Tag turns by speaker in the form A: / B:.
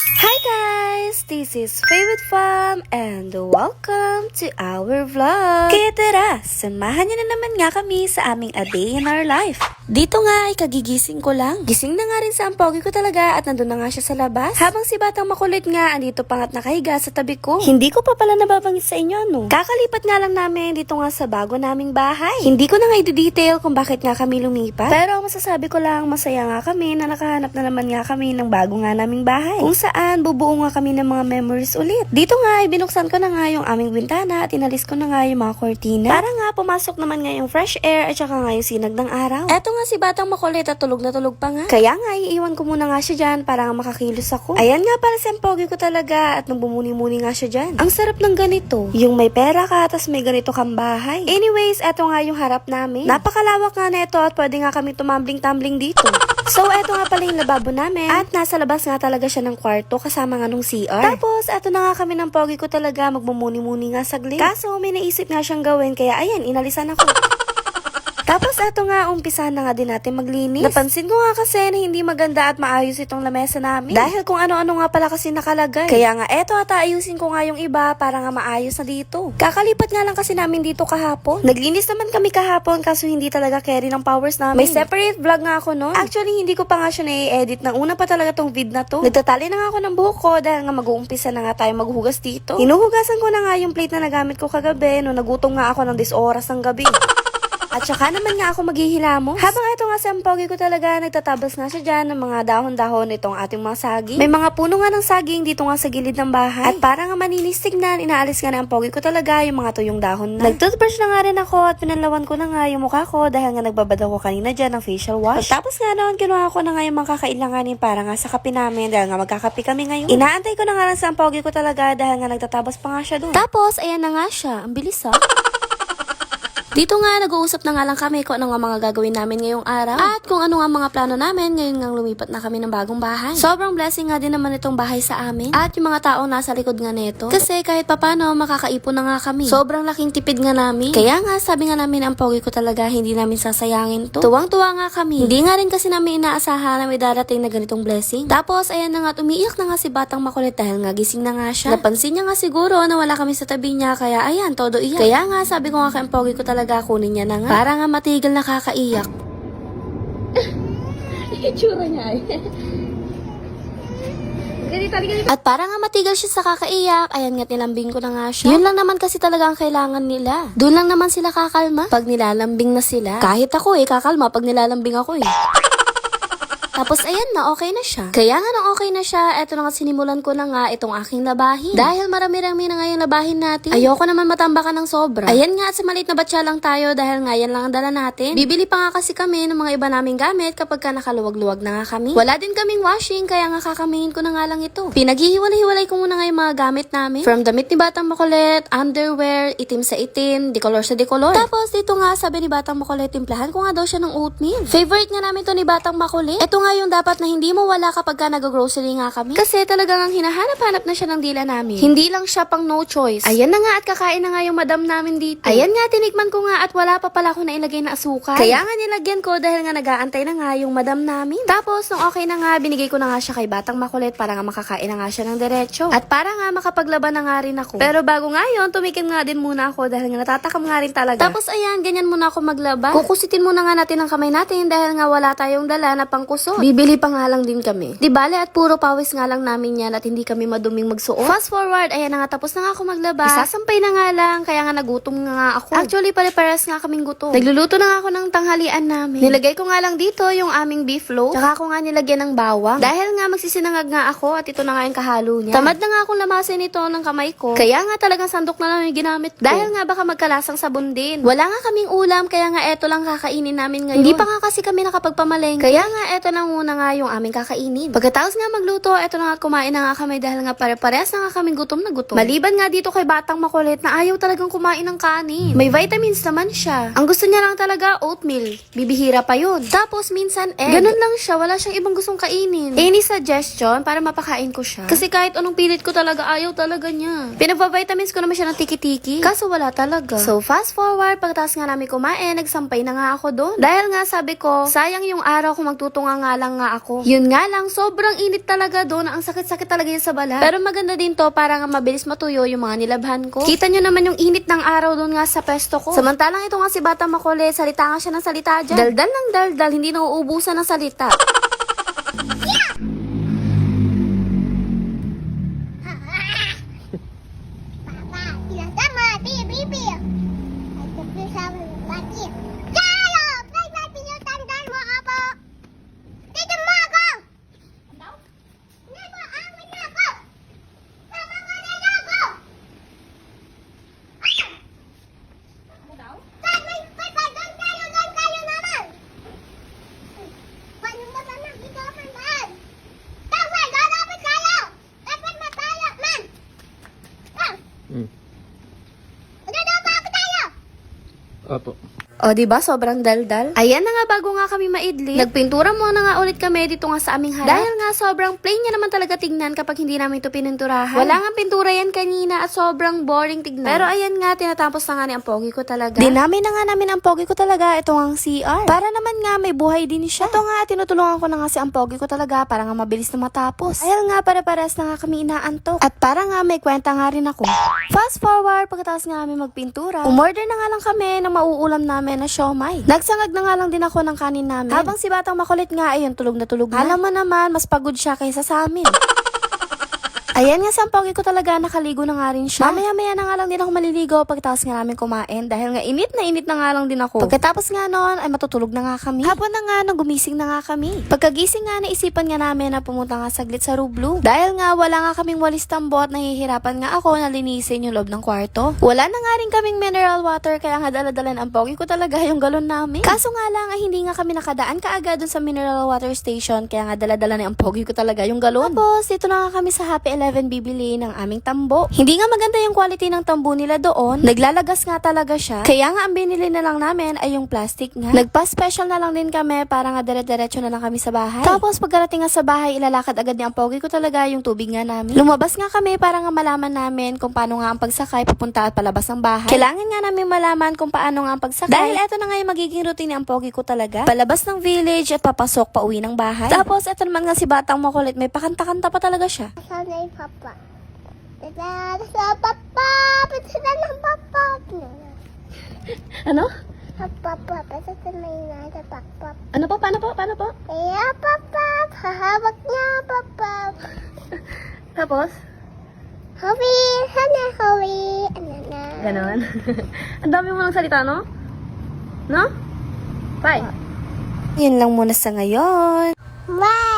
A: Hi guys! This is Favorite Fam and welcome to our vlog! Kaya tara, samahan niyo na naman nga kami sa aming A Day in Our Life. Dito nga ay kagigising ko lang. Gising na nga rin sa ampogi ko talaga at nandun na nga siya sa labas. Habang si Batang Makulit nga andito pa nga't nakahiga sa tabi ko. Hindi ko pa pala nababangit sa inyo no. Kakalipat nga lang namin dito nga sa bago naming bahay. Hindi ko na nga i-detail kung bakit nga kami lumipat. Pero masasabi ko lang masaya nga kami na nakahanap na naman nga kami ng bago nga naming bahay. Kung saan bubuo nga kami ng mga memories ulit. Dito nga ay binuksan ko na nga yung aming bintana at inalis ko na nga yung mga kortina. Para nga pumasok naman nga yung fresh air at saka nga yung sinag ng araw. Eto nga si Batang Makulit at tulog na tulog pa nga. Kaya nga iiwan ko muna nga siya dyan para nga makakilos ako. Ayan nga para sa pogi ko talaga at nung bumuni-muni nga siya dyan. Ang sarap ng ganito. Yung may pera ka tas may ganito kang bahay. Anyways, eto nga yung harap namin. Napakalawak nga na ito at pwede nga kami tumambling-tumbling dito. So, eto nga pala yung lababo namin. At nasa labas nga talaga siya ng kwarto kasama nga nung CR. Tapos, eto na nga kami ng pogi ko talaga magmumuni-muni nga saglit. Kaso, may naisip nga siyang gawin kaya ayan, inalisan ako. Tapos eto nga, umpisa na nga din natin maglinis. Napansin ko nga kasi na hindi maganda at maayos itong lamesa namin. Dahil kung ano-ano nga pala kasi nakalagay. Kaya nga eto at ayusin ko nga yung iba para nga maayos na dito. Kakalipat nga lang kasi namin dito kahapon. Naglinis naman kami kahapon kaso hindi talaga carry ng powers namin. May separate vlog nga ako noon. Actually, hindi ko pa nga siya na-edit. Nang una pa talaga tong vid na to. Nagtatali na nga ako ng buhok ko dahil nga mag-uumpisa na nga tayo maghugas dito. Hinuhugasan ko na nga yung plate na nagamit ko kagabi no nagutom nga ako ng 10 oras ng gabi. At saka naman nga ako maghihilamos. Habang ito nga sa ampogi ko talaga, nagtatabas nga siya dyan ng mga dahon-dahon itong ating mga saging. May mga puno nga ng saging dito nga sa gilid ng bahay. At para nga maninis tignan, inaalis nga ng ampogi ko talaga yung mga tuyong dahon na. Nag-toothbrush na nga rin ako at pinanlawan ko na nga yung mukha ko dahil nga nagbabad ako kanina dyan ng facial wash. Pagtapos nga noon, kinuha ko na nga yung mga kakailanganin para nga sa kape namin dahil nga magkakape kami ngayon. Inaantay ko na nga lang sa ampogi ko talaga dahil nga nagtatabas pa nga siya doon. Tapos, ayan na nga siya. Ang bilis ha. Dito nga, nag-uusap na nga lang kami kung ano nga mga gagawin namin ngayong araw. At kung ano nga mga plano namin, ngayon nga lumipat na kami ng bagong bahay. Sobrang blessing nga din naman itong bahay sa amin. At yung mga taong nasa likod nga nito. Kasi kahit papano, makakaipon na nga kami. Sobrang laking tipid nga namin. Kaya nga, sabi nga namin ang pogi ko talaga, hindi namin sasayangin to. Tuwang-tuwa nga kami. Hindi nga rin kasi namin inaasahan na may darating na ganitong blessing. Tapos, ayan na nga, umiiyak na nga si Batang Makulit dahil nga gising na nga siya. Napansin niya nga siguro na wala kami sa tabi niya, kaya ayan, todo iyak. Kaya nga, sabi ko nga kay ang pogi ko talaga, kunin niya na nga. Para nga matigil na kakaiyak.
B: Itsura niya ay.
A: At para nga matigil siya sa kakaiyak, ayan nga nilambing ko na nga siya. Yun lang naman kasi talaga ang kailangan nila. Doon lang naman sila kakalma pag nilalambing na sila. Kahit ako kakalma pag nilalambing ako Tapos ayan na, okay na siya. Kaya nga nung okay na siya, eto na nga sinimulan ko na nga itong aking labahin. Dahil marami-rami na nga yung labahin natin. Ayoko naman matambakan ng sobra. Ayan nga, sa maliit na batya lang tayo dahil nga yan lang ang dala natin. Bibili pa nga kasi kami ng mga iba naming gamit kapag ka nakaluwag-luwag na nga kami. Wala din kaming washing, kaya nga kakamihin ko na nga lang ito. Pinaghihiwalay-hiwalay ko muna nga yung mga gamit namin. From damit ni Batang Makulit, underwear, itim sa itim, decolor sa decolor. Tapos dito nga, sabi ni Batang Makulit, timplahan ko nga daw siya ng oatmeal. Favorite nga namin to ni Batang Makulit. Ito nga yung dapat na hindi mo wala kapag ka nag-grocery nga kami. Kasi talagang ang hinahanap-hanap na siya ng dila namin. Hindi lang siya pang no choice. Ayan na nga at kakain na nga yung madam namin dito. Ayan nga, tinikman ko nga at wala pa pala ako nailagay na asukal. Kaya nga nilagyan ko dahil nga nag-aantay na nga yung madam namin. Tapos, nung okay na nga, binigay ko na nga siya kay Batang Makulit para nga makakain na nga siya ng diretso. At para nga makapaglaban na nga rin ako. Pero bago nga yun, tumikim nga din muna ako dahil nga natatakam nga rin talaga. Tapos ayan, ganyan muna ako maglaba. Kukusitin muna nga natin ang kamay natin dahil nga wala tayong dala na pangkusot. Bibili pa nga lang din kami. Di bale at puro pawis nga lang namin yan at hindi kami maduming magsuot. Fast forward, ayan na nga tapos na nga ako maglaba. Isasampay na nga lang, kaya nga nagutom nga ako. Actually, pare-pares nga kaming gutom. Nagluluto na nga ako ng tanghalian namin. Nilagay ko nga lang dito yung aming beef loaf. Tsaka ako nga nilagyan ng bawang. Dahil nga magsisinangag nga ako at ito na nga yung kahalo niya. Tamad na nga akong lamasin ito ng kamay ko. Kaya nga talagang sandok na lang yung ginamit ko. Dahil nga baka magkalasang sabon din. Wala nga kaming ulam, kaya nga eto lang kakainin namin ngayon. Hindi pa nga kasi kami nakapagpamalengke. Kaya nga eto na muna nga yung aming kakainin. Pagkatapos nga magluto, eto na nga kumain na nga kami dahil nga pare-parehas na nga kaming gutom na gutom. Maliban nga dito kay Batang Makulit na ayaw talagang kumain ng kanin. May vitamins naman siya. Ang gusto niya lang talaga oatmeal. Bibihira pa yun. Tapos minsan egg. Ganun lang siya, wala siyang ibang gustong kainin. Any suggestion para mapakain ko siya? Kasi kahit anong pilit ko talaga, ayaw talaga niya. Pinagpa-vitamins ko naman siya ng tiki-tiki. Kaso wala talaga. So fast forward, pagkatapos nga namin kumain, nagsampay na nga ako doon. Dahil nga sabi ko, sayang yung araw kung magtutunga nga lang nga ako. Yun nga lang, sobrang init talaga doon. Ang sakit-sakit talaga yun sa balat. Pero maganda din to para nga mabilis matuyo yung mga nilabhan ko. Kita nyo naman yung init ng araw doon nga sa pesto ko. Samantalang ito nga si Batang Makulit, salita nga siya ng salita dyan. Daldal ng daldal, hindi na uubusan ng salita.
B: Opo.
A: O, diba? Sobrang daldal. Ayan na nga, bago nga kami maidli, nagpintura muna nga ulit kami dito nga sa aming harap. Dahil nga, sobrang plain niya naman talaga tignan kapag hindi namin ito pininturahan. Wala nga pintura yan kanina at sobrang boring tignan. Pero ayan nga, tinatapos na nga ni ang pogi ko talaga. Dinami na nga namin ang pogi ko talaga, ito nga ang CR. Para naman nga, may buhay din siya. Ito nga, tinutulungan ko na nga si ang pogi ko talaga para nga mabilis na matapos. Ayun nga, para-paras na nga kami inaantok. At para nga, may kwenta nga rin ako. Fast forward, pagkatapos nga kami magpintura, umorder na nga lang kami ng mauulam namin na siomay. Nagsangag na nga lang din ako ng kanin namin. Habang si Batang Makulit nga, ayun, tulog na tulog na. Alam mo naman, mas pagod siya kaysa sa amin. Ayan nga, sa pogi ko talaga, nakaligo na nga rin siya. Mamaya-maya na nga lang din ako maliligo pagkatapos nga namin kumain dahil nga init na nga lang din ako. Pagkatapos nga noon, ay matutulog na nga kami. Hapon na nga, nung gumising na nga kami. Pagkagising nga, naisipan nga namin na pumunta nga saglit sa Rublu. Dahil nga, wala nga kaming walis tambot, nahihirapan nga ako na linisin yung loob ng kwarto. Wala na nga rin kaming mineral water, kaya nga daladalan ang pogi ko talaga yung galon namin. Kaso nga lang, ay hindi nga kami nakadaan kaagad dun sa mineral water station, kaya nga daladala na ang pogi ko talaga yung galon. Tapos, dito na nga kami sa Happy 11 bibili ng aming tambo. Hindi nga maganda yung quality ng tambo nila doon. Naglalagas nga talaga siya. Kaya nga ang binili na lang namin ay yung plastic nga. Nagpa-special na lang din kami para nga dire-diretso na lang kami sa bahay. Tapos pagkarating nga sa bahay, ilalakad agad ni ang pogi ko talaga yung tubig nga namin. Lumabas nga kami para nga malaman namin kung paano nga ang pagsakay papunta at palabas ng bahay. Kailangan nga namin malaman kung paano nga ang pagsakay. Dahil eto na nga yung magiging routine ni ang pogi ko talaga. Palabas ng village at papasok pa uwi ng bahay. Tapos eto naman nga si Batang Makulit, may pakanta-kanta pa talaga siya.
C: Sana yung papa. Dada sa papa. Pagkita ng papa.
A: Ano?
C: Papa. Pagkita may nasa papa.
A: Ano po? Paano po? Paano po?
C: Kaya papa. Hahawak niya papa.
A: Tapos?
C: Hawi. Sana hawi. Ano na.
A: Ganon. Ang dami mo ng salita, no? No? Bye. Yun lang muna sa ngayon.
C: Bye.